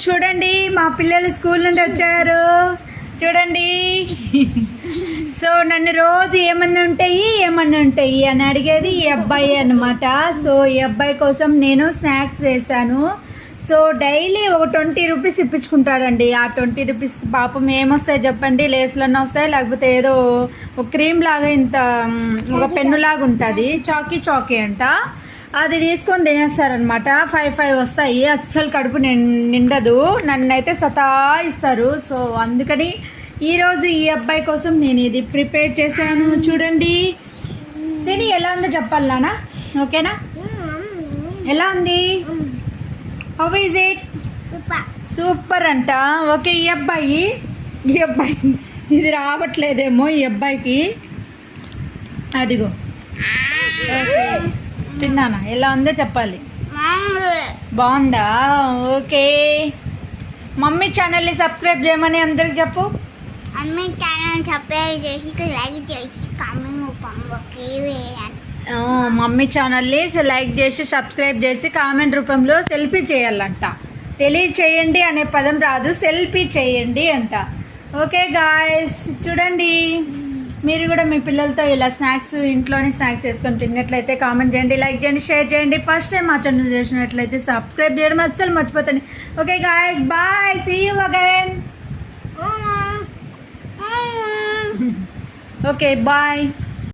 చూడండి మా పిల్లలు స్కూల్ నుండి వచ్చారు చూడండి. సో నన్ను రోజు ఏమన్నా ఉంటాయి అని అడిగేది ఈ అబ్బాయి అన్నమాట. సో ఈ అబ్బాయి కోసం నేను స్నాక్స్ వేసాను. సో డైలీ ఒక 20 రూపీస్ ఇప్పించుకుంటాడండి. ఆ 20 రూపీస్కి పాపం ఏమొస్తాయి చెప్పండి, లేస్లన్నా వస్తాయి, లేకపోతే ఏదో ఒక క్రీమ్ లాగా ఇంత ఒక పెన్ను లాగా ఉంటుంది, చాకీ అంట, అది తీసుకొని తినేస్తారనమాట. 5 వస్తాయి. అస్సలు కడుపు నిండదు, నన్నైతే సతాయిస్తారు. సో అందుకని ఈరోజు ఈ అబ్బాయి కోసం నేను ఇది ప్రిపేర్ చేశాను. చూడండి దీని ఎలా ఉందో చెప్పాలి నాన్న, ఓకేనా? ఎలా ఉంది? How is it? సూపర్ అంట. ఓకే ఈ అబ్బాయి ఇది రావట్లేదేమో ఈ అబ్బాయికి. అదిగో తిన్నానా, ఎలా ఉందో చెప్పాలి. బాగుందా? ఓకే. మమ్మీ ఛానల్ని సబ్స్క్రైబ్ చేయమని అందరికి చెప్పు. మమ్మీ ఛానల్ సబ్స్క్రైబ్ చేసి లైక్ చేసి కామెంట్ రూపంలో మమ్మీ ఛానల్ని లైక్ చేసి సబ్స్క్రైబ్ చేసి కామెంట్ రూపంలో సెల్ఫీ చేయాలంట. తెలియచేయండి అనే పదం రాదు, సెల్ఫీ చేయండి అంట. ఓకే గాయస్, చూడండి మీరు కూడా మీ పిల్లలతో ఇలా స్నాక్స్ ఇంట్లోనే స్నాక్స్ వేసుకొని తిన్నట్లయితే కామెంట్ చేయండి, లైక్ చేయండి, షేర్ చేయండి. ఫస్ట్ టైం మా ఛానల్ చేసినట్లయితే సబ్స్క్రైబ్ చేయడం అస్సలు మర్చిపోతండి. Okay guys, bye, see you again. Okay bye.